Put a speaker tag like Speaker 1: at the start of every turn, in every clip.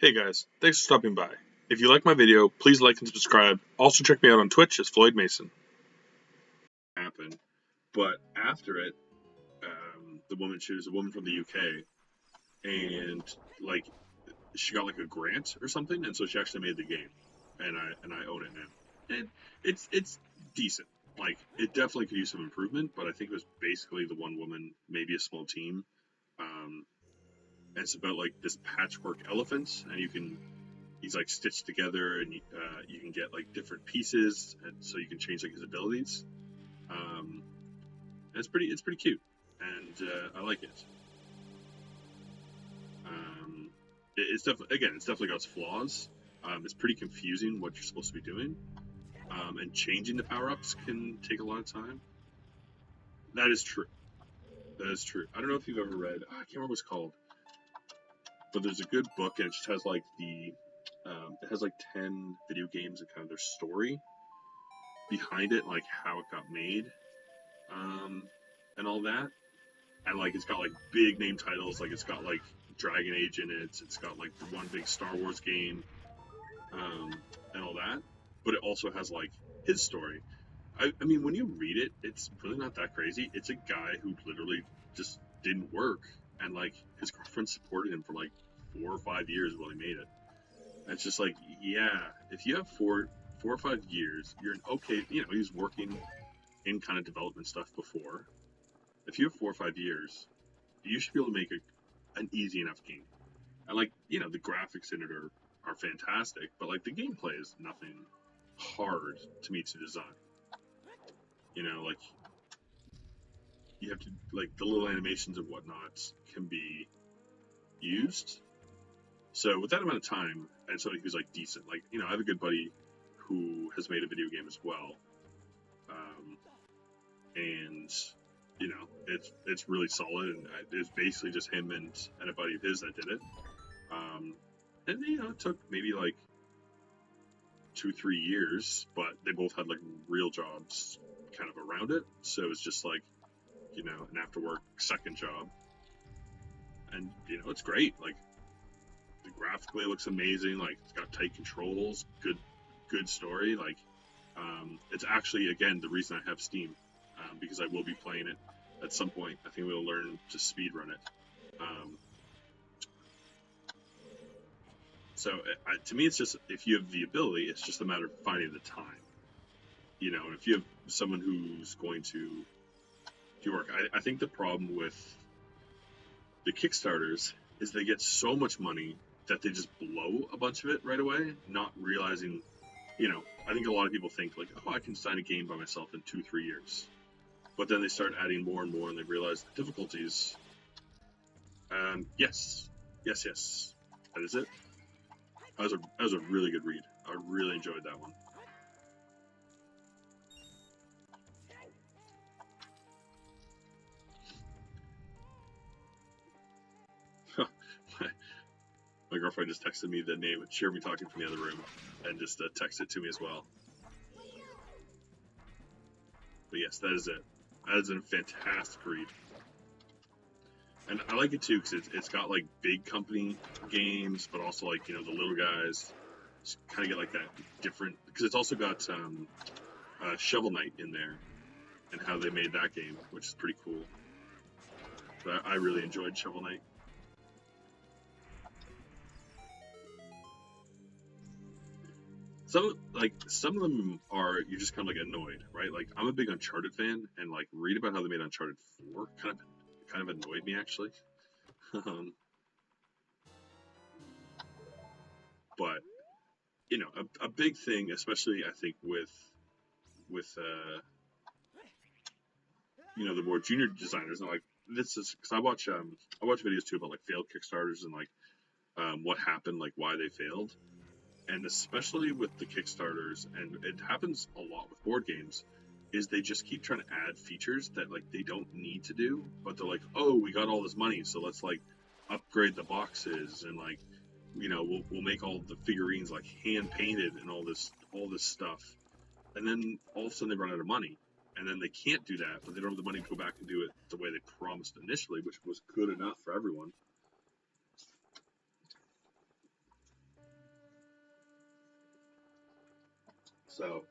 Speaker 1: Hey guys, thanks for stopping by. If you like my video, please like and subscribe. Also check me out on Twitch as Floyd Mason.
Speaker 2: Happened, but after it, she was a woman from the UK, and like she got like a grant or something, and so she actually made the game, and I own it now. And it's decent. Like it definitely could use some improvement, but I think it was basically the one woman, maybe a small team. Um, and it's about like this patchwork elephant, and he's like stitched together, and you can get like different pieces, and so you can change like his abilities. Um, and it's pretty cute, and I like it. Um, it's definitely got its flaws. It's pretty confusing what you're supposed to be doing, and changing the power ups can take a lot of time. That is true. That is true. I don't know if you've ever read. I can't remember what it's called, but there's a good book, and it just has like it has like 10 video games and kind of their story behind it, like how it got made, um, and all that. And like it's got like big name titles, like it's got like Dragon Age in it. It's got like the one big Star Wars game, um, and all that. But it also has like his story. I mean, when you read it, it's really not that crazy. It's a guy who literally just didn't work, and like his girlfriend supported him for like 4 or 5 years while he made it. And it's just like, yeah, if you have four or 5 years, you're an okay. He's working in kind of development stuff before. If you have 4 or 5 years, you should be able to make an easy enough game. And like, the graphics in it are fantastic, but like the gameplay is nothing hard to me to design. Like you have to like the little animations and whatnot can be used. So with that amount of time and somebody who's like decent, like I have a good buddy who has made a video game as well, and it's really solid, and it's basically just him and a buddy of his that did it. Um, and it took maybe like 2 3 years, but they both had like real jobs kind of around it, so it's just like an after work second job, and it's great. Like the graphically it looks amazing, like it's got tight controls, good story. Like it's actually again the reason I have Steam, because I will be playing it at some point. I think we'll learn to speedrun it. So to me, it's just if you have the ability, it's just a matter of finding the time. And if you have someone who's going to do work, I think the problem with the Kickstarters is they get so much money that they just blow a bunch of it right away, not realizing. I think a lot of people think like, oh, I can design a game by myself in 2 3 years, but then they start adding more and more, and they realize the difficulties. Yes, that is it. That was a really good read. I really enjoyed that one. My girlfriend just texted me the name. She heard me talking from the other room, and just texted it to me as well. But yes, that is it. That is a fantastic read. And I like it too because it's got like big company games, but also like the little guys. Just kind of get like that different, because it's also got Shovel Knight in there, and how they made that game, which is pretty cool. But I really enjoyed Shovel Knight. Some of them are you're just kind of like annoyed, right? Like I'm a big Uncharted fan, and like read about how they made Uncharted 4 kind of annoyed me actually. But a big thing, especially I think with the more junior designers, and like this is because I watch videos too about like failed Kickstarters and like what happened, like why they failed, and especially with the Kickstarters, and it happens a lot with board games, is they just keep trying to add features that like they don't need to do, but they're like, oh, we got all this money, so let's like upgrade the boxes, and like we'll make all the figurines like hand painted and all this stuff, and then all of a sudden they run out of money, and then they can't do that, but they don't have the money to go back and do it the way they promised initially, which was good enough for everyone. So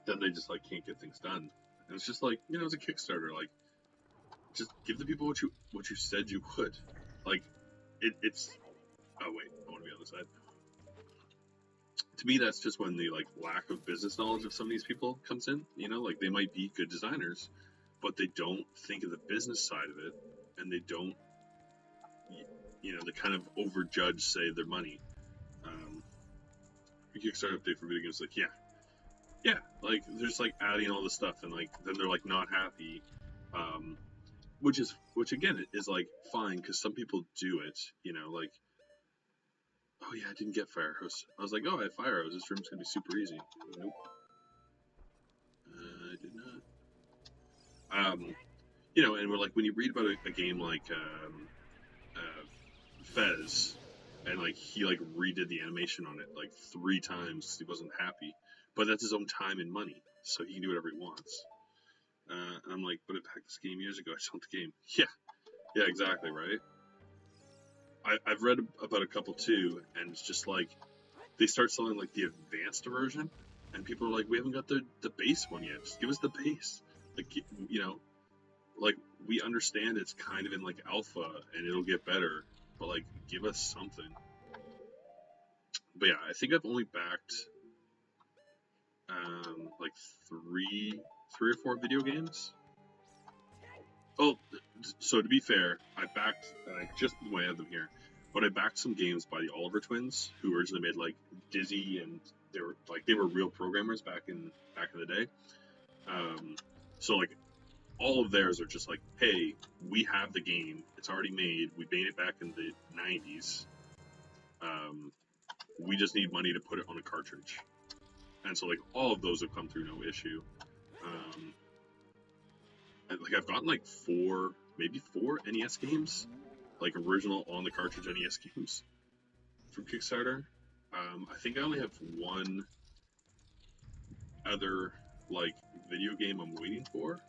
Speaker 2: then they just like can't get things done. And it's just like, you know, as a Kickstarter, like just give the people what you said you would. Like it's oh wait, I want to be on the side. To me, that's just when the like lack of business knowledge of some of these people comes in. You know, like they might be good designers, but they don't think of the business side of it, and they don't, you know, they kind of overjudge, say, their money. Kickstarter update for video games, like yeah, like they're just like adding all this stuff, and like then they're like not happy, which again is like fine because some people do it, you know, like. Oh yeah, I didn't get fire hose. I was like, oh, I have fire hose. This room's gonna be super easy. Nope, I did not. You know, and we're like when you read about a game like Fez, and like he like redid the animation on it like 3 times because he wasn't happy, but that's his own time and money, so he can do whatever he wants. And I'm like, but I packed this game years ago. I just want the game. Yeah, exactly, right. I've read about a couple too, and it's just like they start selling like the advanced version, and people are like, we haven't got the base one yet. Just give us the base. Like, you know, like we understand it's kind of in like alpha and it'll get better, but like give us something. But yeah, I think I've only backed like three or 4 video games. Oh, so to be fair, I backed, and I just I have them here, but I backed some games by the Oliver twins, who originally made like Dizzy, and they were real programmers back in the day. So like all of theirs are just like, hey, we have the game, it's already made, we made it back in the 90s. We just need money to put it on a cartridge, and so like all of those have come through no issue. And like I've gotten like 4, maybe 4 NES games, like original on the cartridge NES games from Kickstarter. I think I only have 1 other like video game I'm waiting for,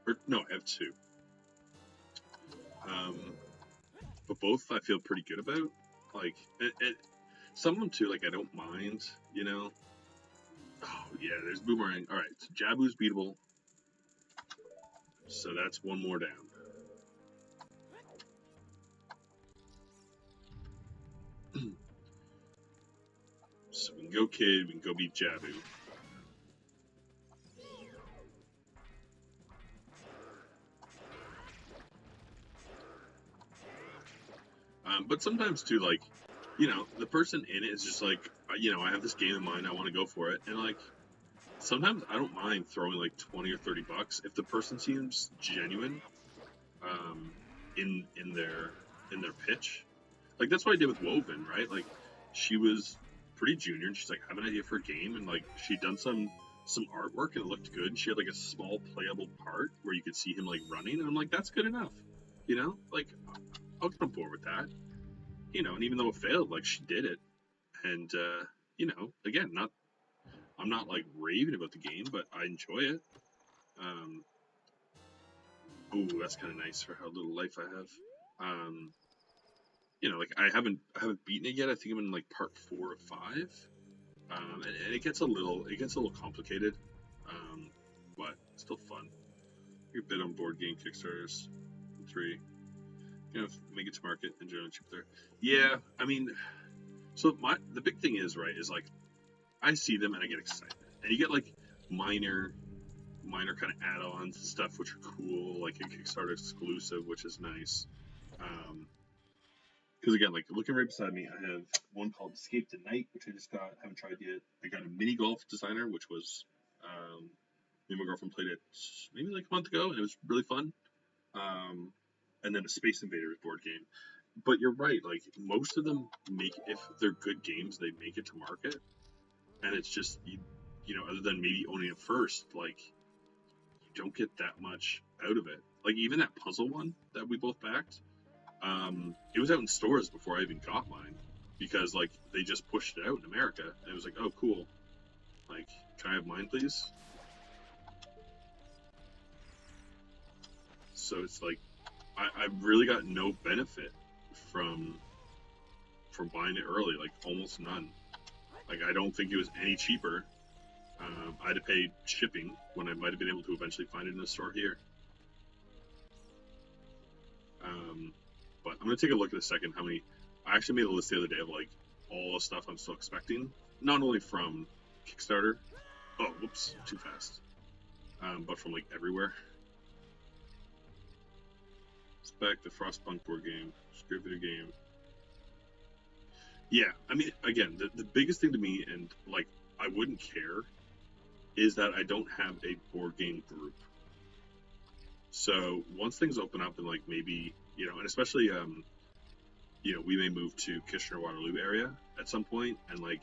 Speaker 2: or no, I have 2. But both I feel pretty good about. Like, and some of them too, like I don't mind, you know. Oh yeah, there's Boomerang. All right, so Jabu's beatable, so that's 1 more down. So we can go Kid, we can go beat Jabu. But sometimes too, like, you know, the person in it is just like, you know, I have this game in mind, I want to go for it, and like, sometimes I don't mind throwing like $20 or $30 if the person seems genuine, in their pitch. Like that's what I did with Woven, right? Like, she was pretty junior, and she's like, I have an idea for a game, and like she'd done some artwork and it looked good. And she had like a small playable part where you could see him like running, and I'm like, that's good enough, you know? Like, I'll get on board with that. You know, and even though it failed, like she did it, and you know, again, I'm not like raving about the game, but I enjoy it. Ooh, that's kind of nice for how little life I have. You know, like I haven't beaten it yet. I think I'm in like part 4 or 5, and it gets a little complicated, but still fun. You're a bit on board game Kickstarters. 3. You know, make it to market and generally cheap there. Yeah, I mean, so the big thing is, right, is like I see them and I get excited, and you get like minor kind of add-ons and stuff which are cool, like a Kickstarter exclusive, which is nice. Because again, like looking right beside me, I have one called Escape the Night, which I just got, haven't tried yet. I got a mini golf designer, which was me and my girlfriend played it maybe like a month ago, and it was really fun. And then a Space Invaders board game. But you're right, like most of them if they're good games, they make it to market, and it's just you know, other than maybe owning it first, like you don't get that much out of it. Like even that puzzle one that we both backed, it was out in stores before I even got mine, because like they just pushed it out in America, and it was like, oh cool, like can I have mine please? So it's like I really got no benefit from buying it early, like almost none. Like I don't think it was any cheaper I had to pay shipping when I might have been able to eventually find it in a store here. But I'm gonna take a look in a second how many. I actually made a list the other day of like all the stuff I'm still expecting, not only from Kickstarter. Oh, whoops, too fast. But from like everywhere. Spec, the Frostpunk board game, script video game. Yeah, I mean, again, the biggest thing to me, and like, I wouldn't care, is that I don't have a board game group. So once things open up and like maybe, you know, and especially, you know, we may move to Kitchener Waterloo area at some point, and like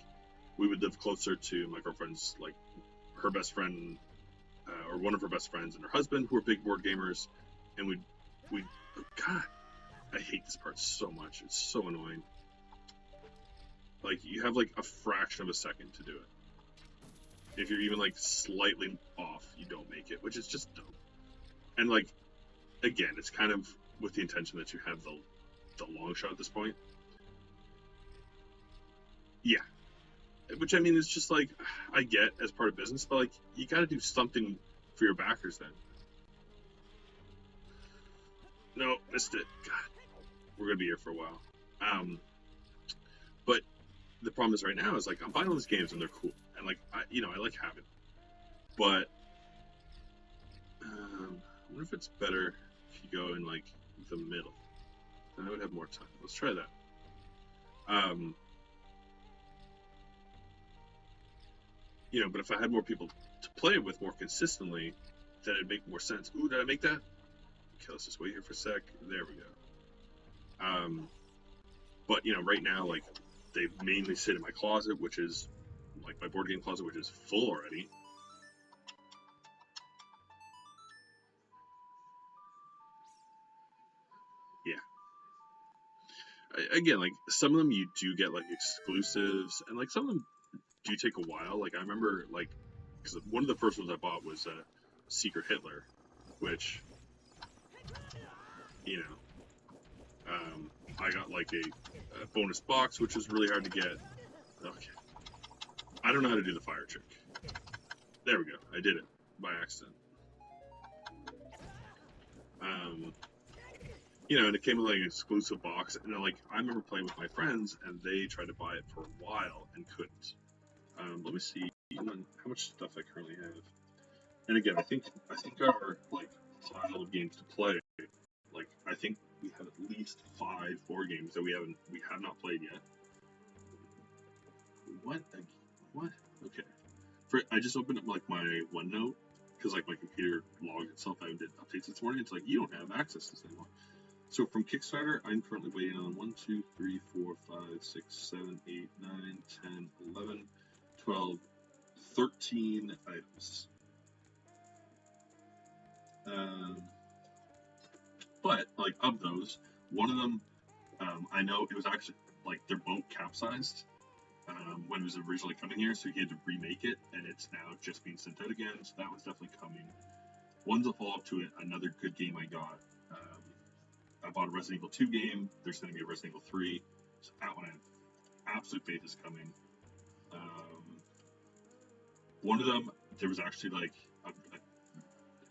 Speaker 2: we would live closer to my girlfriend's, like her best friend, or one of her best friends and her husband, who are big board gamers, and we'd oh God, I hate this part so much. It's so annoying. Like, you have like a fraction of a second to do it. If you're even like slightly off, you don't make it, which is just dumb. And like, again, it's kind of with the intention that you have the long shot at this point. Yeah. Which, I mean, it's just like, I get as part of business, but like, you got to do something for your backers then. No, missed it. God, we're gonna be here for a while. But the problem is right now is like I'm buying all these games and they're cool, and like I like having. But I wonder if it's better if you go in like the middle. Then I would have more time. Let's try that. You know, but if I had more people to play with more consistently, then it'd make more sense. Ooh, did I make that? Okay, let's just wait here for a sec. There we go. But you know, right now, like they mainly sit in my closet, which is like my board game closet, which is full already. Yeah. Again, like some of them you do get like exclusives, and like some of them do take a while. Like I remember, like because one of the first ones I bought was Secret Hitler, which you know, I got like a bonus box, which was really hard to get. Okay, I don't know how to do the fire trick. There we go. I did it by accident. You know, and it came with like an exclusive box, and then, like I remember playing with my friends, and they tried to buy it for a while and couldn't. Let me see how much stuff I currently have. And again, I think our like pile of games to play, like I think we have at least 5 board games that we have not played yet. What? Okay. I just opened up like my OneNote because like my computer logged itself out and did updates this morning. It's like you don't have access to this anymore. So from Kickstarter, I'm currently waiting on 1, 2, 3, 4, 5, 6, 7, 8, 9, 10, 11, 12, 13 items. But like of those, one of them, I know it was actually like their boat capsized when it was originally coming here, so he had to remake it, and it's now just being sent out again. So that one's definitely coming. One's a follow-up to it. Another good game I got. I bought a Resident Evil 2 game. They're sending me a Resident Evil 3. So that one I have absolute faith is coming. One of them, there was actually like,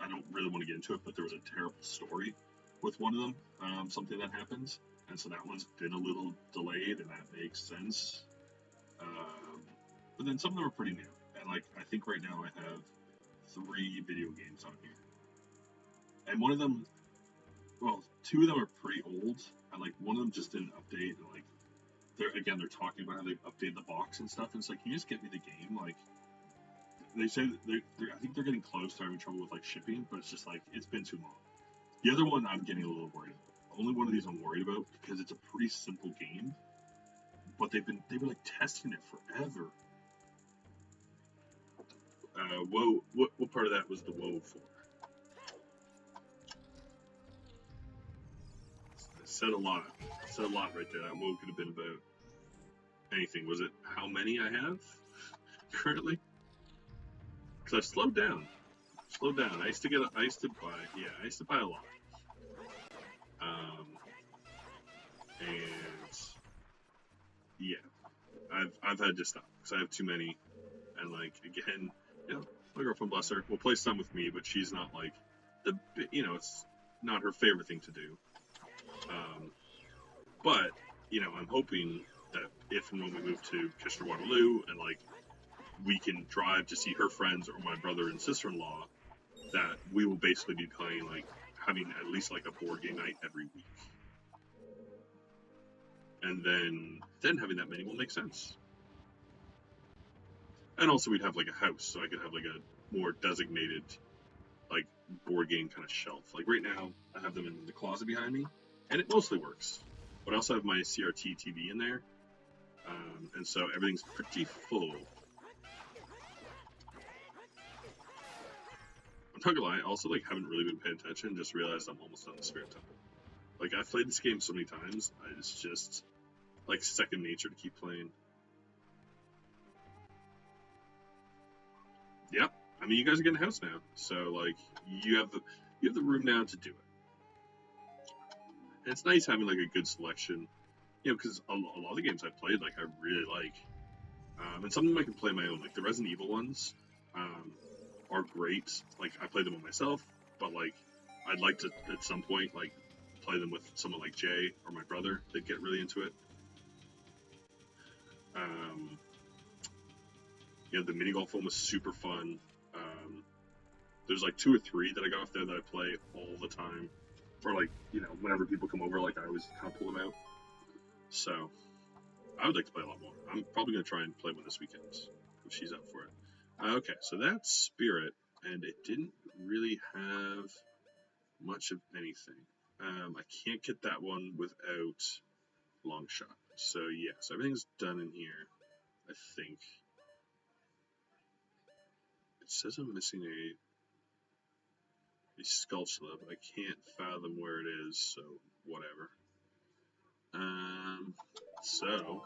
Speaker 2: I don't really want to get into it, but there was a terrible story with one of them, something that happens. And so that one's been a little delayed, and that makes sense. But then some of them are pretty new. And like, I think right now I have 3 video games on here. And one of them, well, 2 of them are pretty old, and like one of them just didn't update, and like they're talking about how they updated the box and stuff, and it's like, can you just get me the game? Like they say that I think they're getting close to having trouble with like shipping, but it's just like it's been too long. The other one I'm getting a little worried about. Only one of these I'm worried about because it's a pretty simple game, but they were like testing it forever. Whoa, what part of that was the whoa for? Said a lot right there. That whoa could have been about anything. Was it how many I have currently? Because I've slowed down. I used to buy a lot. And yeah, I've had to stop because I have too many. And like again, Yeah, my girlfriend, bless her, will play some with me, but she's not like it's not her favorite thing to do. Um, but I'm hoping that if and when we move to Kitchener Waterloo and like we can drive to see her friends or my brother and sister-in-law, that we will basically be playing like having at least like a board game night every week, and then having that many will make sense. And also we'd have like a house, so I could have like a more designated like board game kind of shelf. Like right now, I have them in the closet behind me, and it mostly works. But I also have my CRT TV in there, and so everything's pretty full. I'm not gonna lie, I also like haven't really been paying attention. Just realized I'm almost done the Spirit Temple. Like I've played this game so many times, it's just like second nature to keep playing. Yep. I mean, you guys are getting a house now, so like you have the room now to do it. And it's nice having like a good selection, because a lot of the games I've played, like I really like, and some of them I can play my own. Like the Resident Evil ones, are great. Like I play them on myself, but like I'd like to at some point like play them with someone like Jay or my brother. They'd get really into it. Um, the mini golf one was super fun. There's like 2 or 3 that I got off there that I play all the time. Or like, whenever people come over, like I always kind of pull them out. So I would like to play a lot more. I'm probably going to try and play one this weekend if she's up for it. Okay, so that's Spirit, and it didn't really have much of anything. I can't get that one without Long Shot. So yeah, so everything's done in here, I think. It says I'm missing a Skulltula, but I can't fathom where it is, so whatever. So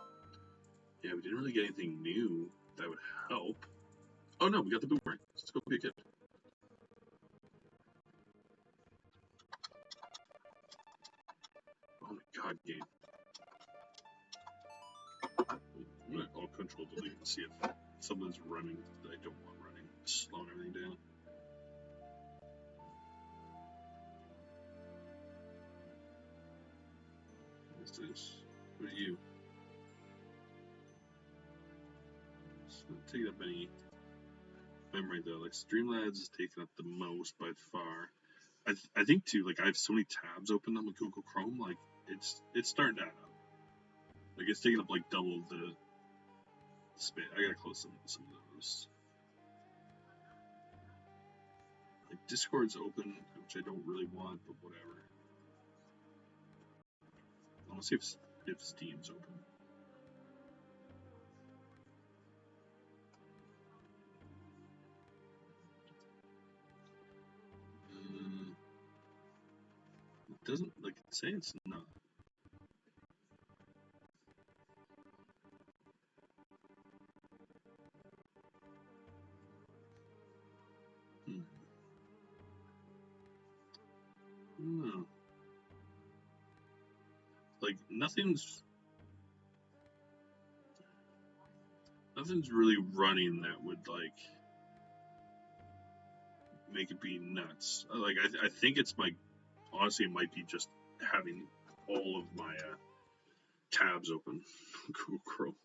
Speaker 2: yeah, we didn't really get anything new that would help. Oh no, we got the boomerang. Let's go be a kid. Oh my god, game. I'm gonna all control delete and see if something's running that I don't want running. It's slowing everything down. What's this? What are you? It's not taking up any memory though. Like Streamlabs is taking up the most by far. I think too, like I have so many tabs open on my Google Chrome, like it's starting to add up. Like it's taking up like double the space. I gotta close some of those. Like Discord's open, which I don't really want, but whatever. I'll see if Steam's open. It doesn't like say it's not. No. Like nothing's really running that would like make it be nuts. Like I think it's honestly it might be just having all of my tabs open Google Chrome.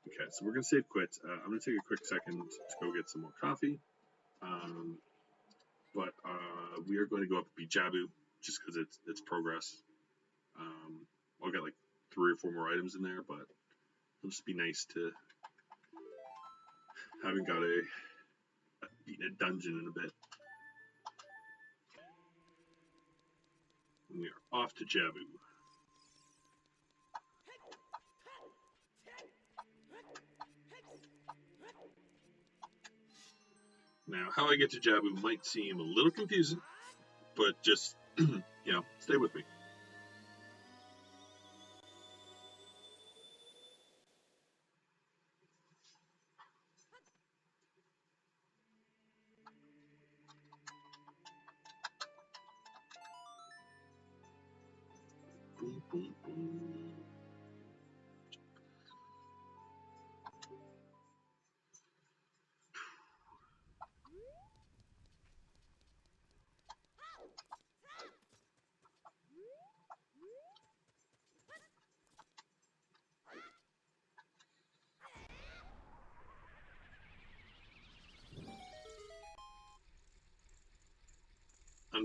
Speaker 2: Okay, so we're gonna save quit. I'm gonna take a quick second to go get some more coffee. But we are going to go up and beat Jabu just because it's progress. I'll get like 3 or 4 more items in there, but it'll just be nice to having got beaten a dungeon in a bit. And we are off to Jabu. Now, how I get to Jabu might seem a little confusing, but just, stay with me. Boom, boom, boom.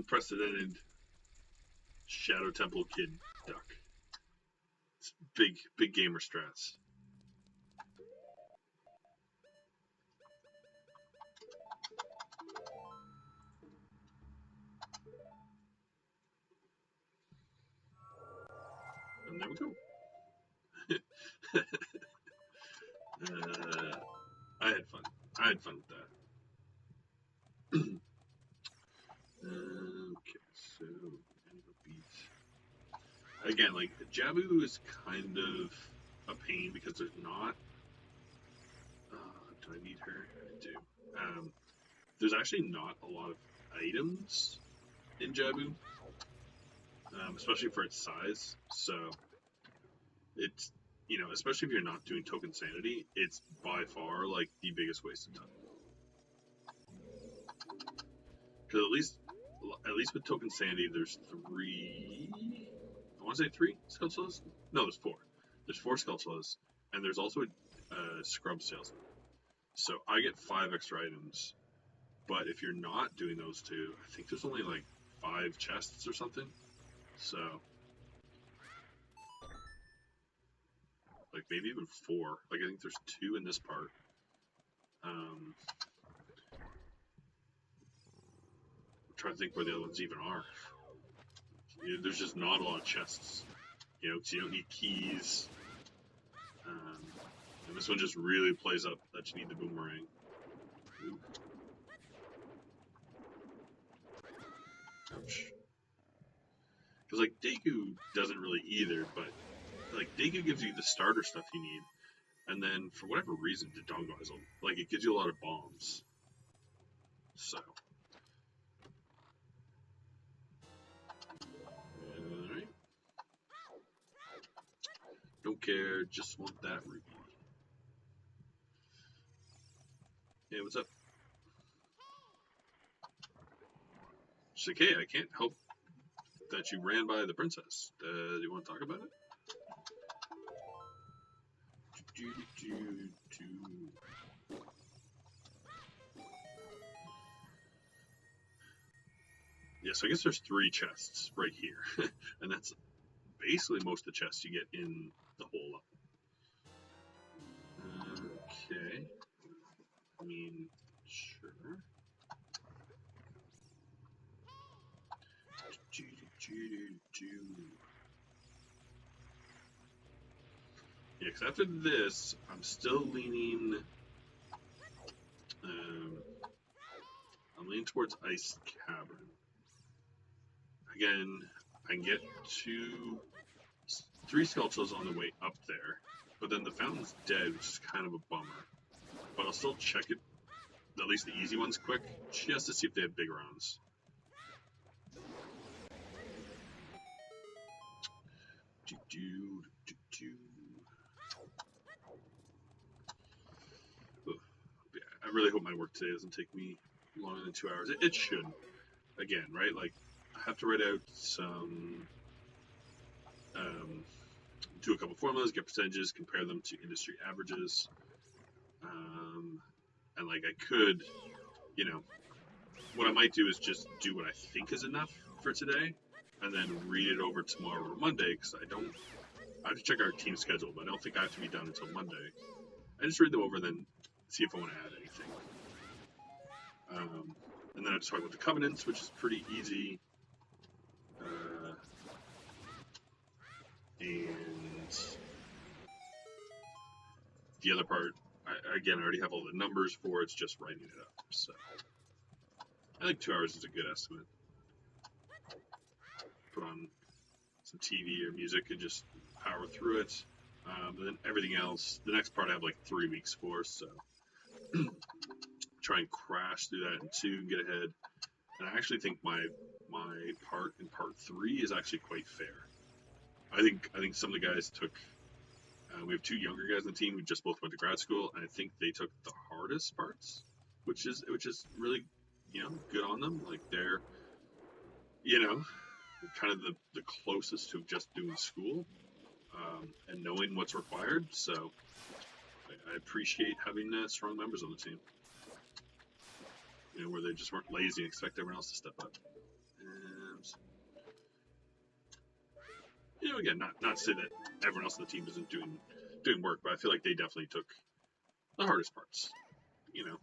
Speaker 2: unprecedented Shadow Temple Kid duck. It's big gamer strats. And there we go. I had fun. I had fun with that. Okay, so beats. Again, like Jabu is kind of a pain because there's not. Do I need her? I do. There's actually not a lot of items in Jabu, especially for its size. So it's, especially if you're not doing token sanity, it's by far like the biggest waste of time. Because at least with token sanity, there's 3. I want to say 3 Skulltulas. No, there's 4. There's 4 Skulltulas, and there's also a scrub salesman. So I get 5 extra items. But if you're not doing those 2, I think there's only like 5 chests or something. So, like maybe even 4. Like I think there's 2 in this part. I'm trying to think where the other ones even are. There's just not a lot of chests. Because you don't need keys. And this one just really plays up that you need the boomerang. Ooh. Ouch. Because, like, Deku doesn't really either, but, like, Deku gives you the starter stuff you need. And then, for whatever reason, Dodongo has like, it gives you a lot of bombs. So. Alright. Don't care, just want that ruby. Hey, what's up? She's like, hey, I can't help that you ran by the princess. Do you want to talk about it? Yeah, so I guess there's 3 chests right here. And that's basically most of the chests you get in the whole level. Okay. I mean, sure. Yeah, because after this, I'm still leaning. I'm leaning towards Ice Cavern. Again, I can get 3 Skulltulas on the way up there, but then the fountain's dead, which is kind of a bummer. But I'll still check it, at least the easy ones, quick, just to see if they have big rounds. I really hope my work today doesn't take me longer than 2 hours. It should. Again, right? Like, I have to write out some, do a couple formulas, get percentages, compare them to industry averages. And, like, I could, what I might do is just do what I think is enough for today, and then read it over tomorrow or Monday, because I have to check our team schedule, but I don't think I have to be done until Monday. I just read them over and then see if I want to add anything. And then I just talk about the covenants, which is pretty easy. And the other part, I already have all the numbers for it. It's just writing it up. So I think 2 hours is a good estimate. Put on some TV or music and just power through it. And then everything else, the next part I have like 3 weeks for, so try and crash through that in 2 and get ahead. And I actually think my part in part 3 is actually quite fair. I think some of the guys took. We have 2 younger guys on the team who just both went to grad school, and I think they took the hardest parts, which is really, good on them. Like they're, kind of the closest to just doing school and knowing what's required. So I appreciate having strong members on the team. Where they just weren't lazy and expect everyone else to step up. You know, again, not to say that everyone else on the team isn't doing work, but I feel like they definitely took the hardest parts. You know,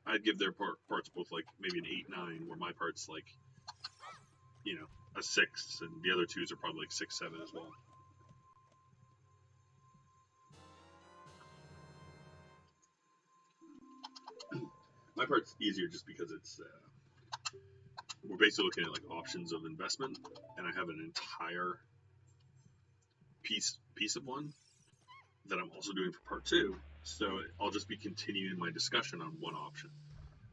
Speaker 2: I'd give their parts both like maybe an 8-9, where my parts like, you know, a 6, and the other twos are probably like 6-7 as well. My part's easier just because it's we're basically looking at like options of investment, and I have an entire piece of one that I'm also doing for part 2. So I'll just be continuing my discussion on one option.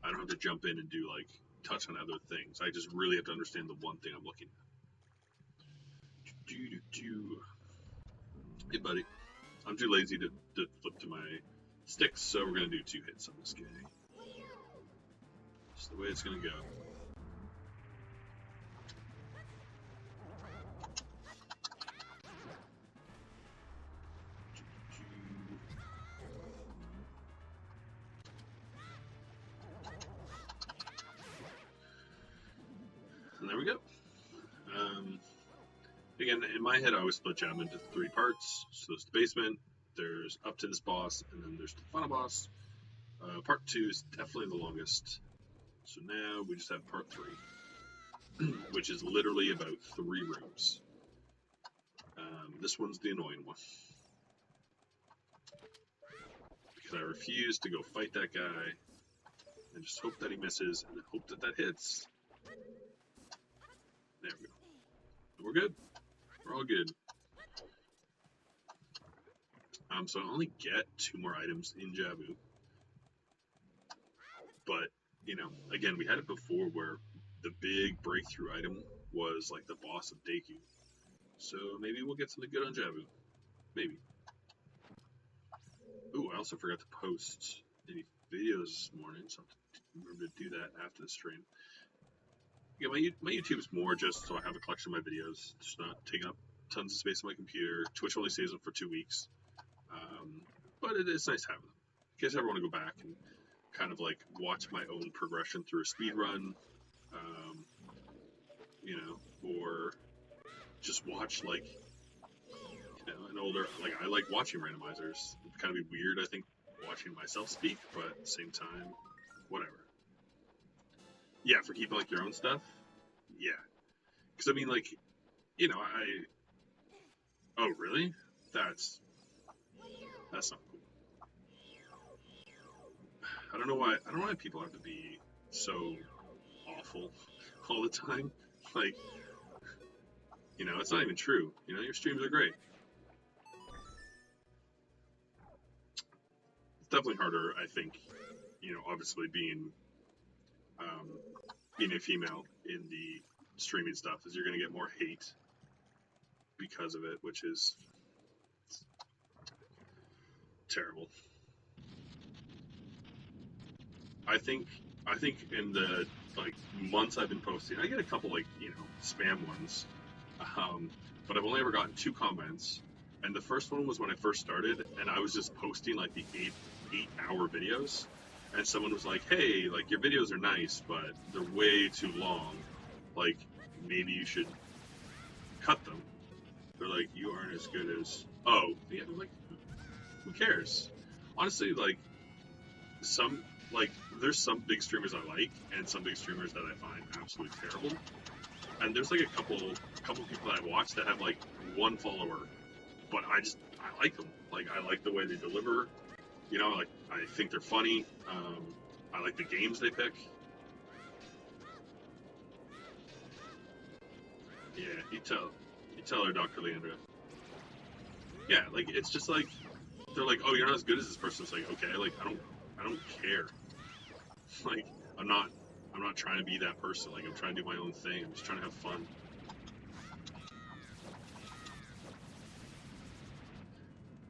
Speaker 2: I don't have to jump in and do like touch on other things. I just really have to understand the one thing I'm looking at. Hey buddy, I'm too lazy to flip to my sticks, so we're gonna do 2 hits on this guy. Just the way it's gonna go. And there we go. Again, in my head, I always split Jab into 3 parts. So there's the basement, there's up to this boss, and then there's the final boss. Part 2 is definitely the longest. So now we just have part 3, which is literally about 3 rooms. This one's the annoying one, because I refuse to go fight that guy and just hope that he misses and hope that that hits. There we go. We're good. We're all good. So I only get 2 more items in Jabu. But, you know, again, we had it before where the big breakthrough item was like the boss of Deku. So maybe we'll get something good on Jabu. Maybe. Ooh, I also forgot to post any videos this morning, so I remember to do that after the stream. Yeah, my YouTube is more just so I have a collection of my videos. It's not taking up tons of space on my computer. Twitch only saves them for 2 weeks. But it's nice having them. In case I ever want to go back and kind of like watch my own progression through a speed run, you know, or just watch like, you know, an older, like I like watching randomizers. It'd kind of be weird, I think, watching myself speak, but at the same time, whatever. Yeah, for keeping like your own stuff. Yeah, because I mean, like, you know, oh really? That's not cool. I don't know why people have to be so awful all the time. Like, you know, it's not even true. You know, your streams are great. It's definitely harder, I think. You know, obviously being a female in the streaming stuff is you're going to get more hate because of it, which is terrible. I think in the like months I've been posting, I get a couple like, you know, spam ones, but I've only ever gotten 2 comments, and the first one was when I first started, and I was just posting like the 8-hour videos, and someone was like, "Hey, like your videos are nice, but they're way too long. Like maybe you should cut them." They're like, "You aren't as good as." Oh, yeah. I'm like, who cares? Honestly, like there's some big streamers I like, and some big streamers that I find absolutely terrible. And there's like a couple people that I watch that have like 1 follower, but I like them. Like I like the way they deliver. You know, like I think they're funny. I like the games they pick. Yeah, you tell her, Dr. Leandra. Yeah, like it's just like they're like, "Oh, you're not as good as this person." It's like, okay, like I don't care. Like I'm not trying to be that person. Like I'm trying to do my own thing. I'm just trying to have fun.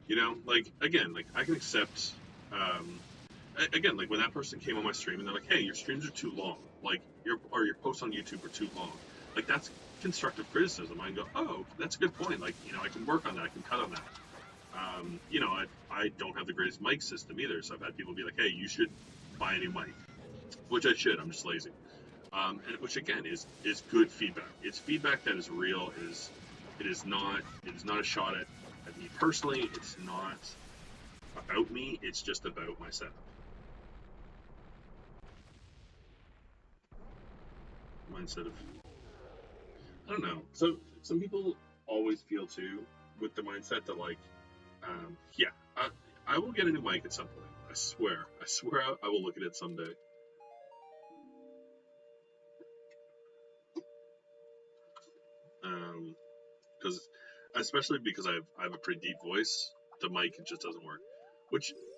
Speaker 2: You know, like again, like I can accept. Again, like when that person came on my stream and they're like, "Hey, your streams are too long. Like your posts on YouTube are too long." Like that's constructive criticism. I can go, "Oh, that's a good point. Like you know, I can work on that. I can cut on that." You know, I don't have the greatest mic system either, so I've had people be like, "Hey, you should buy a new mic," which I should. I'm just lazy. And which again is good feedback. It's feedback that is real, is It is not a shot at me personally. It's not about me. It's just about my setup. Mindset of, I don't know. So some people always feel too with the mindset that like, yeah, I will get a new mic at some point. I swear I will look at it someday. Because especially because I have a pretty deep voice, the mic just doesn't work.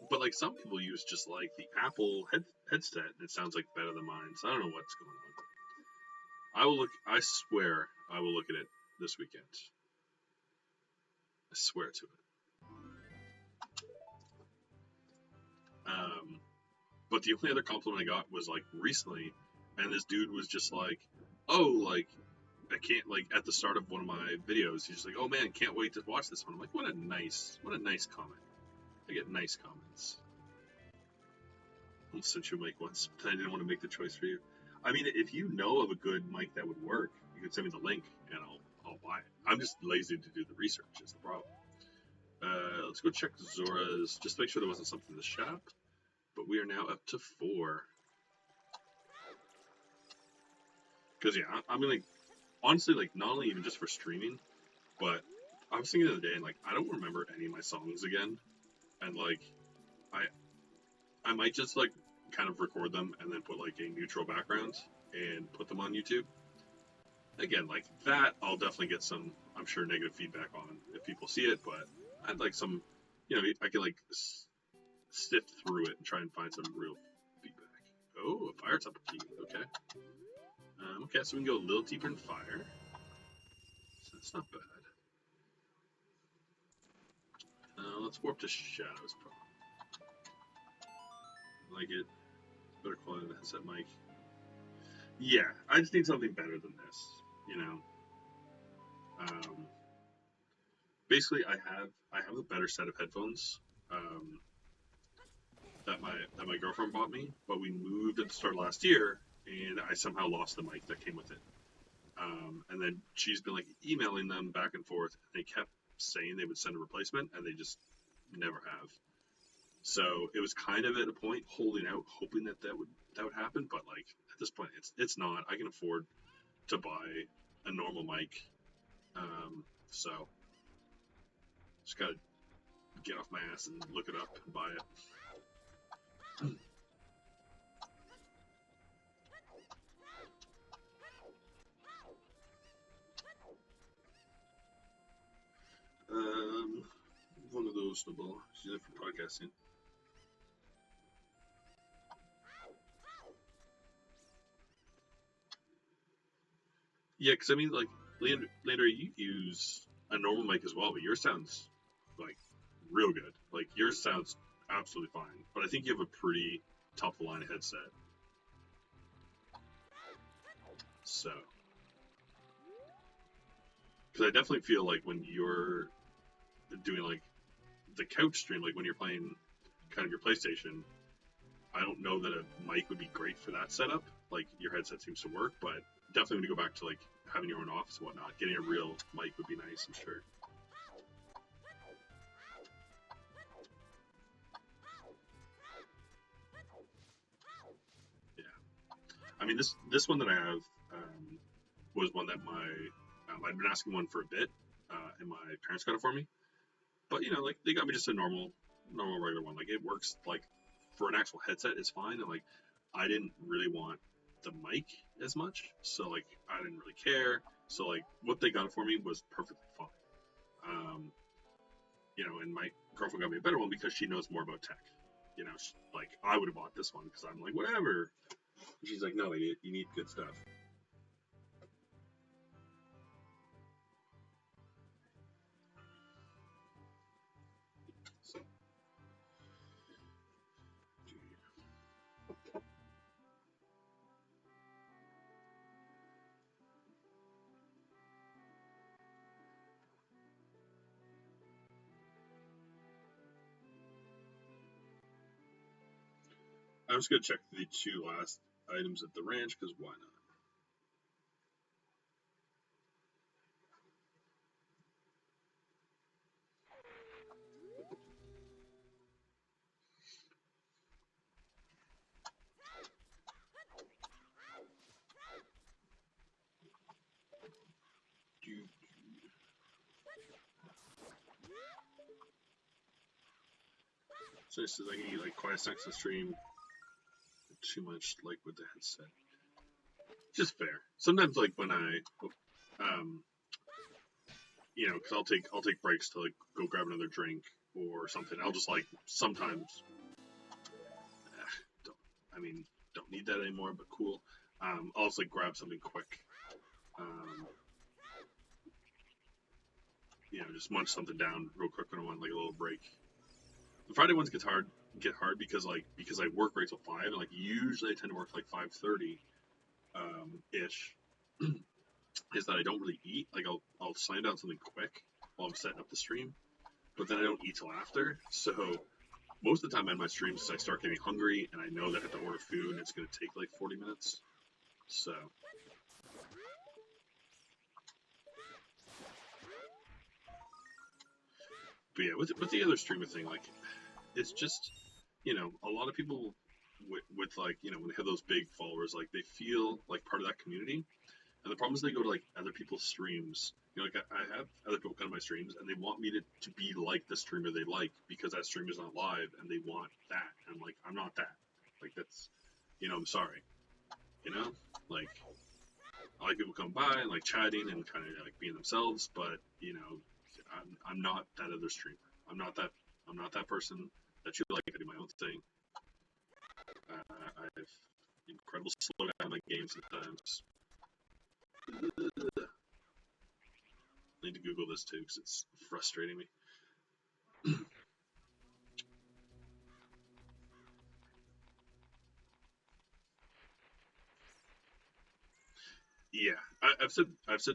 Speaker 2: But like some people use just like the Apple headset, and it sounds like better than mine. So I don't know what's going on. I will look. I swear I will look at it this weekend. I swear to it. But the only other compliment I got was like recently, and this dude was just like, "Oh, like I can't like at the start of one of my videos, he's just like, "Oh man, can't wait to watch this one." I'm like, what a nice comment. I get nice comments. I sent you a mic once, but I didn't want to make the choice for you. I mean, if you know of a good mic that would work, you can send me the link and I'll buy it. I'm just lazy to do the research. Is the problem. Let's go check Zora's just to make sure there wasn't something in the shop. But we are now up to 4. Because yeah, I'm gonna honestly like not only even just for streaming, but I was thinking the other day and like I don't remember any of my songs again, and like I might just like kind of record them and then put like a neutral background and put them on YouTube. Again, like that, I'll definitely get some, I'm sure, negative feedback on if people see it, but I'd like some, I can like sift through it and try and find some real feedback. Oh, a fire temple key. Okay. Okay, so we can go a little deeper in fire. So that's not bad. Let's warp to shadows. Like it. Better quality than the headset mic. Yeah, I just need something better than this. Basically, I have a better set of headphones that my girlfriend bought me, but we moved at the start of last year, and I somehow lost the mic that came with it. And then she's been like emailing them back and forth, and they kept saying they would send a replacement, and they just never have. So it was kind of at a point holding out, hoping that would happen, but like at this point, it's not. I can afford to buy a normal mic, so just gotta get off my ass and look it up and buy it. One of those snowball. She's for podcasting. Yeah, because I mean, like, Leander, you use a normal mic as well, but yours sounds like real good. Like yours sounds absolutely fine. But I think you have a pretty top of the line headset. So, because I definitely feel like when you're doing like the couch stream, like when you're playing kind of your PlayStation, I don't know that a mic would be great for that setup. Like your headset seems to work, but definitely when you go back to like having your own office and whatnot, getting a real mic would be nice, I'm sure. Yeah, I mean this one that I have was one that I'd been asking one for a bit, and my parents got it for me. But like they got me just a normal regular one. Like it works like for an actual headset, it's fine. And like I didn't really want the mic as much, so like I didn't really care. So like what they got for me was perfectly fine. And my girlfriend got me a better one because she knows more about tech. Like I would have bought this one because I'm like whatever. And she's like, no, you need good stuff. So. I'm just gonna check the 2 last items at the ranch because why not? So it's like you like quiet snacks on stream. Too much like with the headset. Just fair. Sometimes like when I, um, because I'll take breaks to like go grab another drink or something. I'll just like sometimes. Don't I mean don't need that anymore, but cool. I'll just like grab something quick. Um, just munch something down real quick when I want like a little break. The Friday ones get hard because I work right till 5 and like usually I tend to work like 5:30 ish. Is that I don't really eat. Like I'll slam down something quick while I'm setting up the stream, but then I don't eat till after. So most of the time on my streams, I start getting hungry and I know that I have to order food and it's going to take like 40 minutes. So but yeah, with the other streamer thing, like it's just a lot of people with like when they have those big followers, like they feel like part of that community. And the problem is they go to like other people's streams. Like I have other people come to my streams and they want me to be like the streamer they like because that streamer's not live and they want that. And I'm like, I'm not that. Like that's, I'm sorry. Like I like people come by and like chatting and kind of like being themselves, but I'm not that other streamer. I'm not that person that you like. I do my own thing. I have incredible slow down my game sometimes. I need to Google this too because it's frustrating me. Yeah, I've said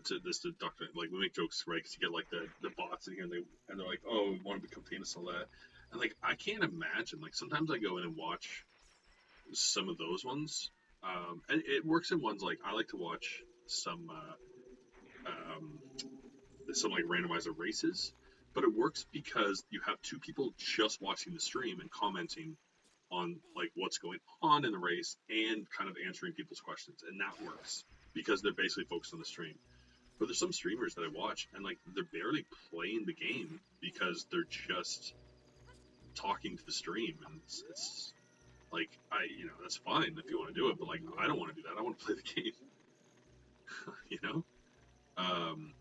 Speaker 2: to this to Doctor, like we make jokes, right? Because you get like the bots in here and they're like, oh, we want to become famous and all that, and like I can't imagine. Like sometimes I go in and watch some of those ones, and it works in ones like I like to watch um, some like randomizer races, but it works because you have two people just watching the stream and commenting on like what's going on in the race and kind of answering people's questions, and that works because they're basically focused on the stream. But there's some streamers that I watch and like they're barely playing the game because they're just talking to the stream, and it's like that's fine if you want to do it, but like I don't want to do that. I want to play the game. you know, um,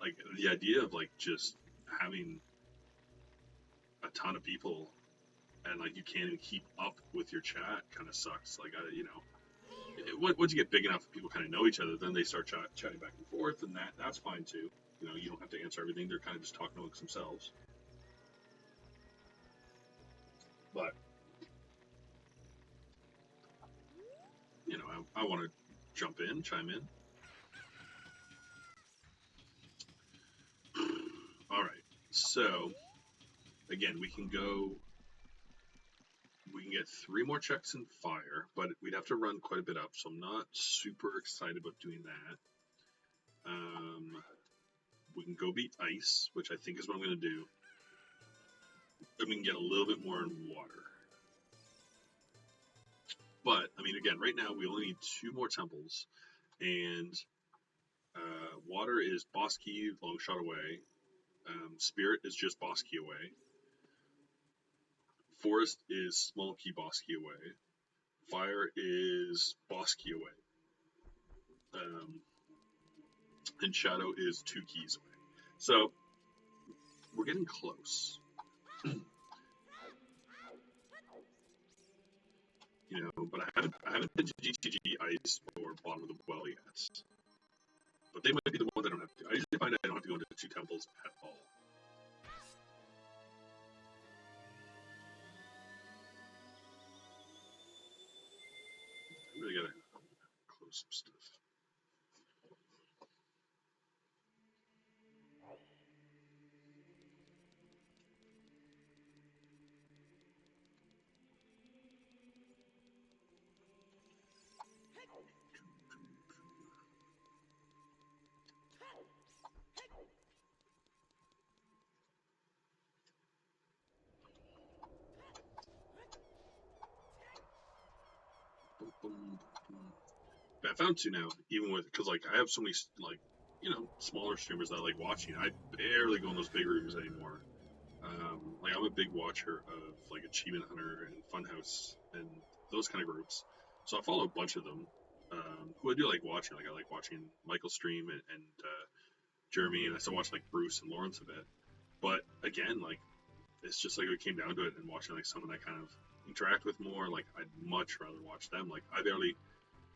Speaker 2: like the idea of like just having a ton of people and like you can't even keep up with your chat kind of sucks. Like once you get big enough, people kind of know each other. Then they start chatting back and forth, and that's fine too. You don't have to answer everything. They're kind of just talking amongst themselves. But I want to chime in. All right. So again, we can get 3 more checks in fire, but we'd have to run quite a bit up, so I'm not super excited about doing that. We can go beat ice, which I think is what I'm going to do. Then we can get a little bit more in water. But, I mean, again, right now we only need 2 more temples, and water is boss key, long shot away. Spirit is just boss key away. Forest is small key boss key away. Fire is boss key away. And Shadow is 2 keys away. So, we're getting close. But I haven't been to GTG Ice or Bottom of the Well yet. But they might be the ones I don't have to. I usually find I don't have to go into 2 temples at all. I really gotta close some stuff. But I found 2 now, even with because like I have so many like smaller streamers that I like watching. I barely go in those big rooms anymore. Like I'm a big watcher of like Achievement Hunter and Funhouse and those kind of groups, so I follow a bunch of them. Who I do like watching. Like I like watching Michael stream and Jeremy, and I still watch like Bruce and Lawrence a bit. But again, like it's just like it came down to it, and watching like someone I kind of interact with more. Like I'd much rather watch them. Like I barely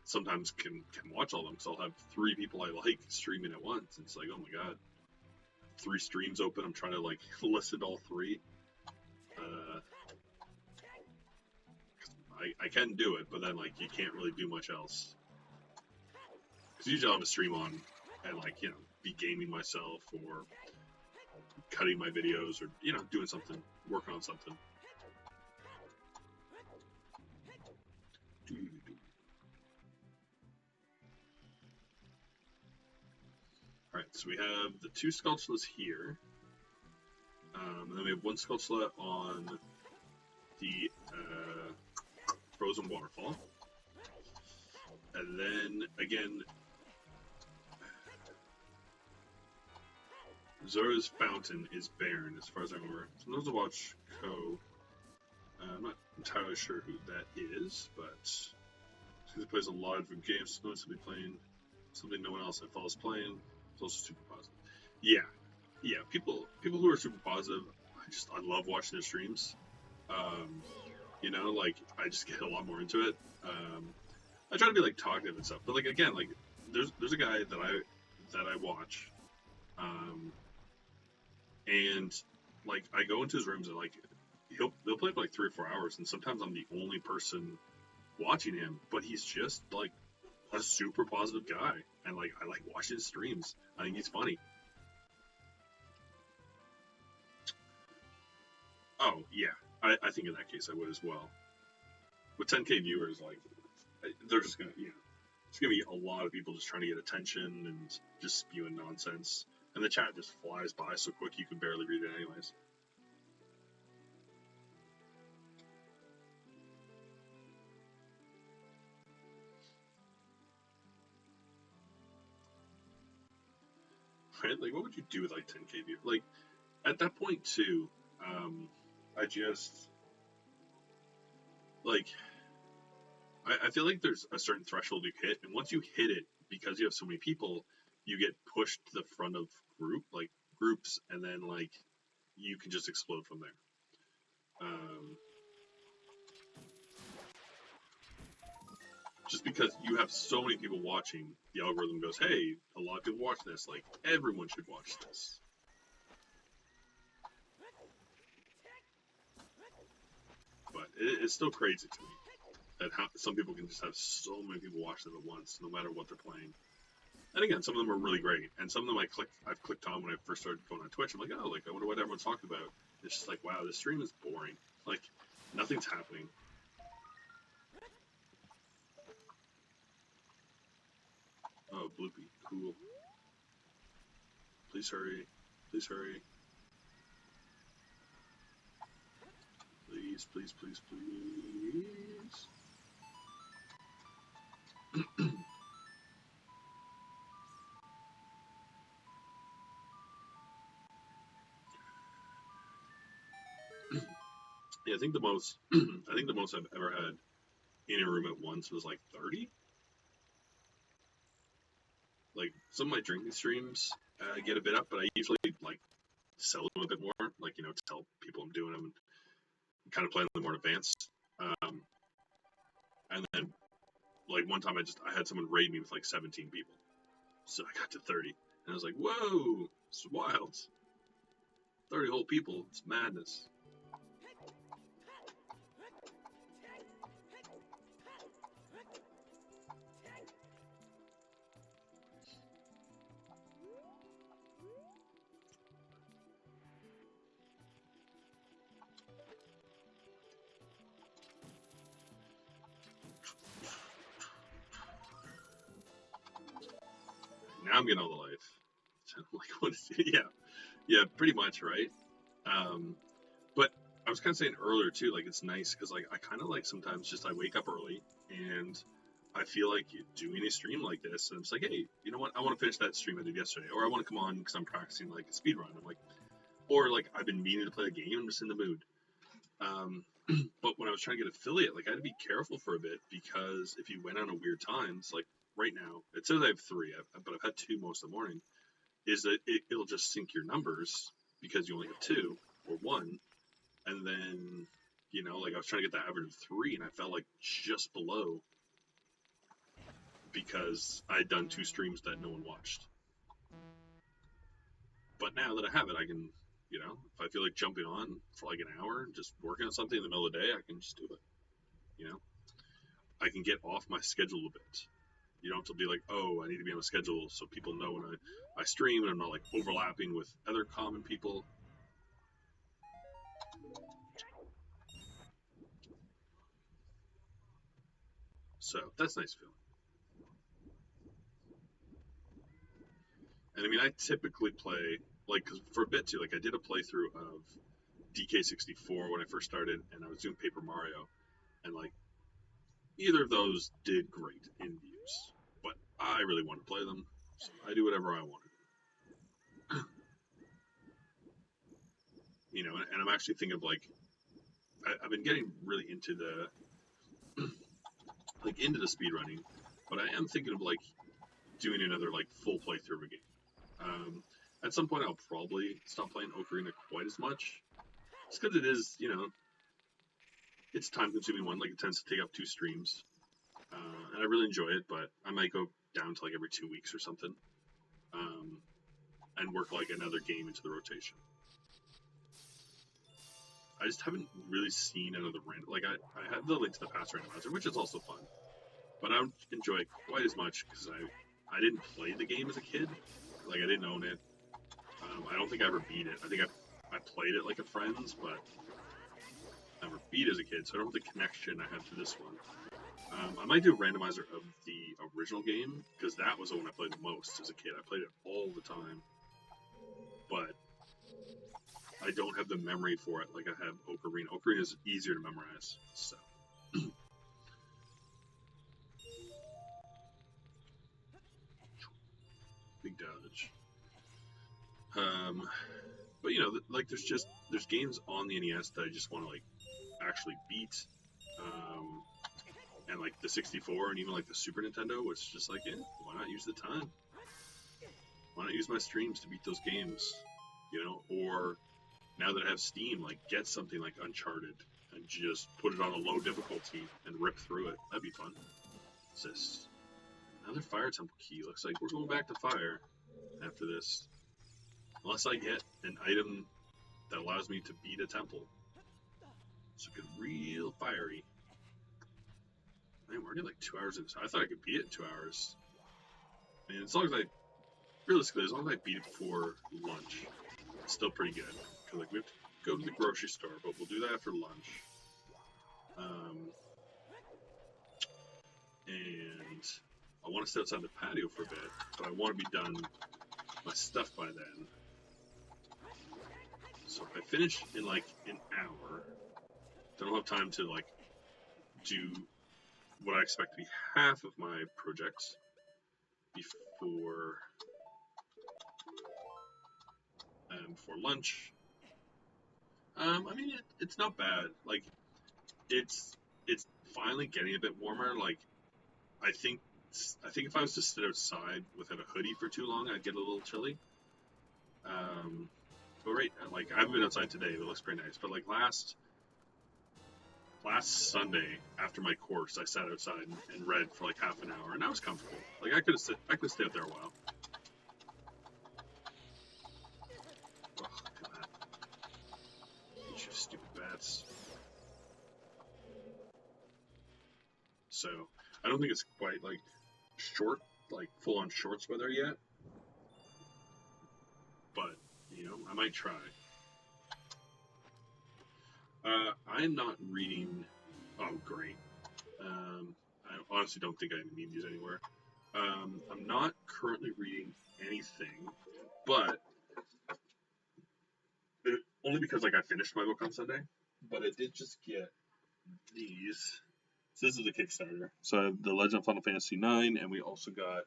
Speaker 2: sometimes can watch all of them because I'll have 3 people I like streaming at once. And it's like, oh my god, 3 streams open. I'm trying to like listen to all 3. I can do it, but then like you can't really do much else. Because usually I'll have a stream on and like be gaming myself or cutting my videos or doing something, working on something. Alright, so we have the 2 Skulltulas here. And then we have 1 Skulltula on the Frozen Waterfall. And then, again, Zora's Fountain is barren, as far as I remember. Sometimes I watch Ko. I'm not entirely sure who that is, but he plays a lot of different games. Notice to be playing something no one else I follow is playing. It's also super positive. Yeah. People who are super positive, I love watching their streams. Like I just get a lot more into it. I try to be like talkative and stuff, but like again, like there's a guy that I watch, and like I go into his rooms and like they'll play for like 3 or 4 hours, and sometimes I'm the only person watching him, but he's just like a super positive guy, and like I like watching his streams. I think he's funny. Oh yeah, I think in that case I would as well. With 10K viewers, like they're just gonna it's gonna be a lot of people just trying to get attention and just spewing nonsense, and the chat just flies by so quick you can barely read it anyways. Right? Like, what would you do with like 10K viewers? Like, at that point too, I just like I feel like there's a certain threshold you hit, and once you hit it, because you have so many people, you get pushed to the front of groups, and then like you can just explode from there. Just because you have so many people watching, the algorithm goes, hey, a lot of people watch this, like everyone should watch this. But it's still crazy to me that some people can just have so many people watch them at once, no matter what they're playing. And again, some of them are really great, and some of them I've clicked on when I first started going on Twitch. I'm like, oh, like I wonder what everyone's talking about. It's just like, wow, this stream is boring. Like nothing's happening. Oh, Bloopy, cool. Please hurry. Please hurry. Please, please, please, please. Yeah, I think the most I've ever had in a room at once was like 30. Like some of my drinking streams get a bit up, but I usually like sell them a bit more, like tell people I'm doing them and kind of play them more advanced. And then like one time I had someone raid me with like 17 people, so I got to 30, and I was like, whoa, it's wild. 30 whole people, it's madness. Now I'm getting all the life. So I'm like, what is it? Yeah, pretty much, right? But I was kind of saying earlier too, like it's nice because like I kind of like sometimes just I wake up early and I feel like doing a stream like this, and it's like, hey, you know what? I want to finish that stream I did yesterday, or I want to come on because I'm practicing like a speed run. I'm like, or like I've been meaning to play the game, I'm just in the mood. But when I was trying to get affiliate, like I had to be careful for a bit, because if you went on a weird times, like right now, it says I have 3, but I've had 2 most of the morning, is that it'll just sync your numbers because you only have 2 or 1, and then, you know, like I was trying to get that average of 3, and I felt like just below because I had done 2 streams that no one watched. But now that I have it, I can, you know, if I feel like jumping on for like an hour, just working on something in the middle of the day, I can just do it. You know, I can get off my schedule a bit. You don't have to be like, oh, I need to be on a schedule so people know when I stream and I'm not like overlapping with other common people. So that's a nice feeling. And I mean, I typically play, like, cause for a bit too, like I did a playthrough of DK64 when I first started, and I was doing Paper Mario, and like either of those did great in views, but I really want to play them, so I do whatever I want to do. You know, and I'm actually thinking of like, I've been getting really into the like into the speed running, but I am thinking of like doing another like full playthrough of a game. At some point, I'll probably stop playing Ocarina quite as much, just because it is, you know, it's time consuming one. Like it tends to take up 2 streams, and I really enjoy it. But I might go down to like every 2 weeks or something, and work like another game into the rotation. I just haven't really seen another like I had the Link to the Past Randomizer, which is also fun, but I don't enjoy it quite as much because I didn't play the game as a kid. Like I didn't own it. I don't think I ever beat it. I think I played it like a friend's, but never beat it as a kid, so I don't have the connection I have to this one. I might do a randomizer of the original game, because that was the one I played the most as a kid. I played it all the time, but I don't have the memory for it like I have Ocarina. Ocarina is easier to memorize, so. Big dodge. But you know, like there's games on the NES that I just want to like actually beat, and like the 64 and even like the Super Nintendo, which is just like, yeah, why not use the time? Why not use my streams to beat those games? You know, or now that I have Steam, like get something like Uncharted and just put it on a low difficulty and rip through it. That'd be fun. What's this? Another fire temple key. Looks like we're going back to fire after this. Unless I get an item that allows me to beat a temple. So it get real fiery. Man, we're already like 2 hours in. I thought I could beat it in 2 hours. I mean, as long as I, realistically, as long as I beat it before lunch, it's still pretty good. Because like we have to go to the grocery store, but we'll do that after lunch. And I want to stay outside the patio for a bit, but I want to be done my stuff by then. So if I finish in like an hour, then I'll have time to like do what I expect to be half of my projects before lunch. I mean, it's not bad. Like, it's finally getting a bit warmer. Like, I think if I was to sit outside without a hoodie for too long, I'd get a little chilly. But right, like I haven't been outside today. It looks pretty nice. But like last Sunday after my course, I sat outside and read for like half an hour, and I was comfortable. Like I could stay out there a while. Oh, look at that! You stupid bats. So I don't think it's quite like full on shorts weather yet. But you know, I might try. I'm not reading. Oh, great. I honestly don't think I need these anywhere. I'm not currently reading anything, but only because like I finished my book on Sunday. But I did just get these. So this is a Kickstarter. So I have The Legend of Final Fantasy IX, and we also got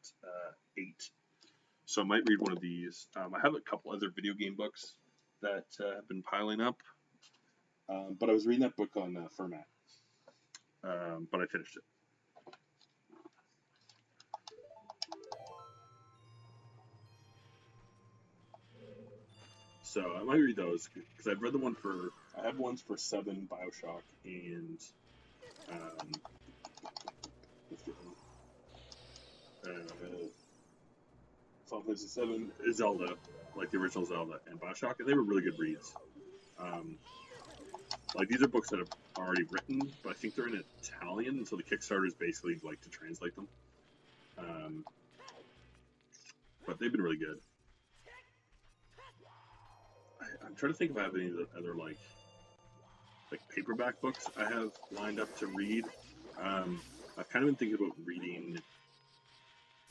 Speaker 2: 8. So I might read one of these. I have a couple other video game books that have been piling up. But I was reading that book on Fermat, but I finished it. So I might read those because I've read the one for. I have ones for 7, Bioshock, and let's get one. Final Fantasy 7, Zelda, like the original Zelda, and Bioshock, and they were really good reads. Like these are books that are already written, but I think they're in Italian, so the Kickstarter is basically like to translate them. But they've been really good. I'm trying to think if I have any other like paperback books I have lined up to read. I've kind of been thinking about reading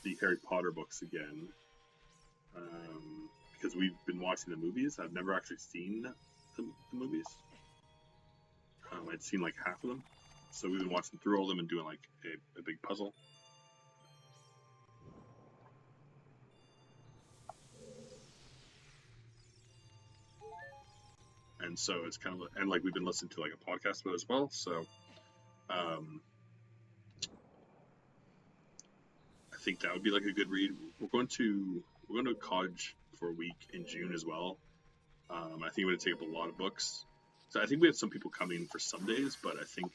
Speaker 2: the Harry Potter books again, because we've been watching the movies. I've never actually seen the movies. I'd seen like half of them, so we've been watching through all of them and doing like a big puzzle. And so it's kind of, and like we've been listening to like a podcast about it as well. So I think that would be like a good read. We're going to college for a week in June as well. I think we're going to take up a lot of books. So I think we have some people coming for some days, but I think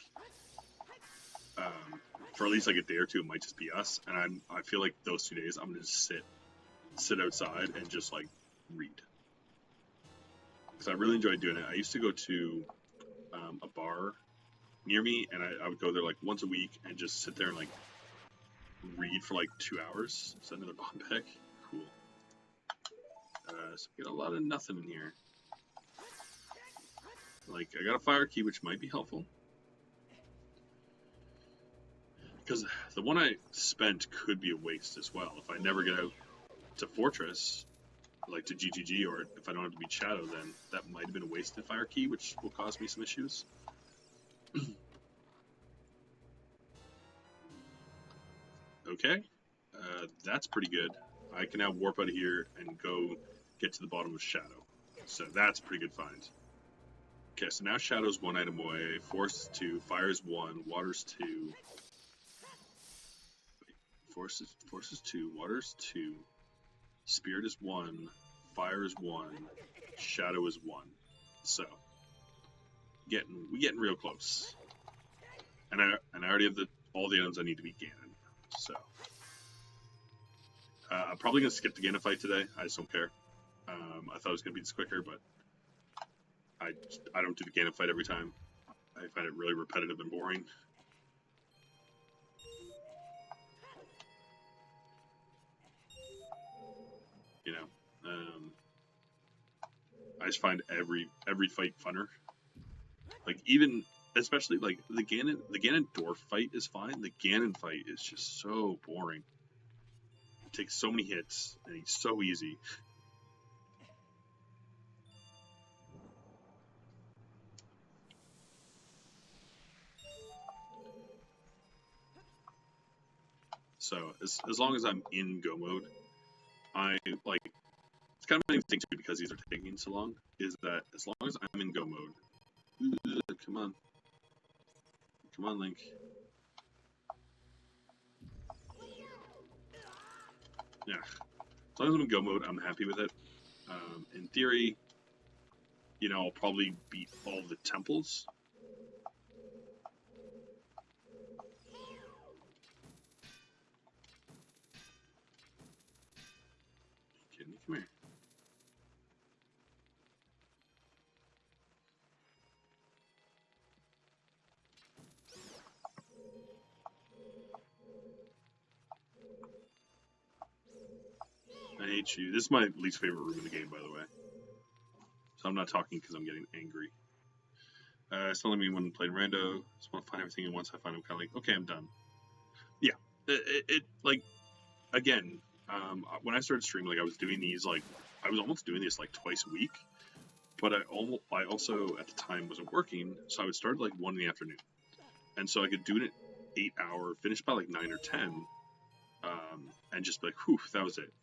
Speaker 2: for at least like a day or two, it might just be us. And I feel like those 2 days, I'm going to just sit outside and just like read. Because I really enjoy doing it. I used to go to a bar near me, and I would go there like once a week and just sit there and like read for like 2 hours. Is that another bomb pack? Cool. So we got a lot of nothing in here. Like, I got a fire key, which might be helpful. Because the one I spent could be a waste as well. If I never get out to Fortress, like to GGG, or if I don't have to beat Shadow, then that might have been a wasted fire key, which will cause me some issues. Okay, that's pretty good. I can now warp out of here and go get to the bottom of Shadow. So that's a pretty good find. Okay, so now Shadow's 1 item away, Force is 2, Fire's 1, Water's 2. Force is 2, Water's 2, Spirit is 1, Fire is 1, Shadow is 1. So we're getting real close. And I already have all the items I need to beat Ganon. So I'm probably gonna skip the Ganon fight today. I just don't care. I thought it was gonna be this quicker, but I don't do the Ganon fight every time. I find it really repetitive and boring. You know, I just find every fight funner. Like even especially like the Ganon dwarf fight is fine. The Ganon fight is just so boring. It takes so many hits and he's so easy. So as long as I'm in go mode, I like. It's kind of an thing too because these are taking so long. Is that as long as I'm in go mode? Come on, Link. Yeah. As long as I'm in go mode, I'm happy with it. In theory, you know, I'll probably beat all the temples. Kidding me? Come here. I hate you. This is my least favorite room in the game, by the way. So I'm not talking because I'm getting angry. It's telling me when playing rando. Just want to find everything, and once I find, I'm kind of like, okay, I'm done. Yeah, it like again. When I started streaming, like I was doing these like I was almost doing this like twice a week, but I also at the time wasn't working, so I would start like 1 in the afternoon, and so I could do it 8 hour, finish by like 9 or 10, and just be like, whew, that was it.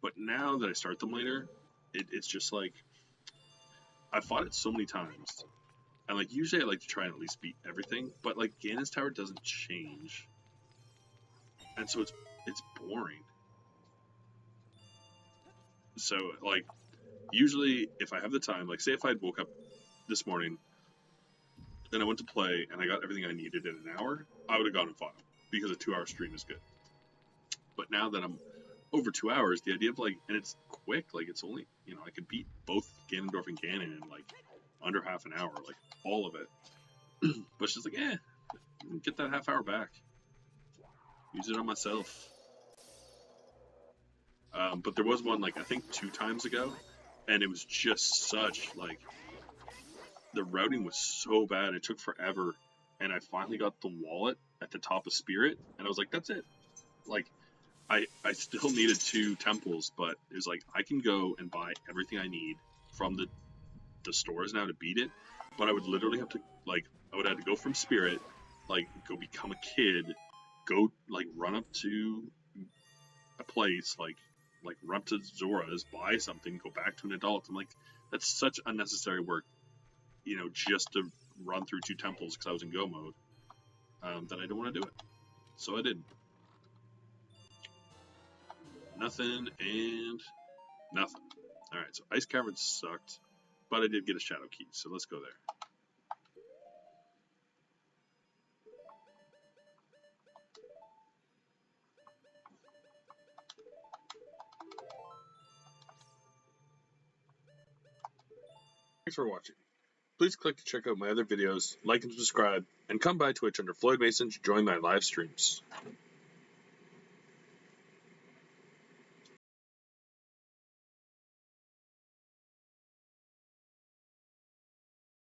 Speaker 2: But now that I start them later, it's just like I fought it so many times, and like usually I like to try and at least beat everything, but like Ganon's tower doesn't change, and so it's boring. So like usually if I have the time, like say if I woke up this morning and I went to play and I got everything I needed in an hour, I would have gone and fought him because a 2 hour stream is good. But now that I'm over 2 hours, the idea of like, and it's quick, like it's only, you know, I could beat both Ganondorf and Ganon in like under half an hour, like all of it. But it's just like, get that half hour back. Use it on myself. But there was one like I think 2 times ago, and it was just such like the routing was so bad. It took forever, and I finally got the wallet at the top of Spirit, and I was like, that's it. Like I still needed 2 temples, but it was like I can go and buy everything I need from the stores now to beat it. But I would literally have to like I would have to go from Spirit, like go become a kid, go like run up to a place like run up to Zora's, buy something, go back to an adult. I'm like, that's such unnecessary work, you know, just to run through 2 temples because I was in go mode. That I don't want to do it, so I didn't. Nothing and nothing. All right, so Ice Cavern sucked, but I did get a Shadow Key, so let's go there.
Speaker 1: Thanks for watching. Please click to check out my other videos, like and subscribe, and come by Twitch under Floyd Mason to join my live streams.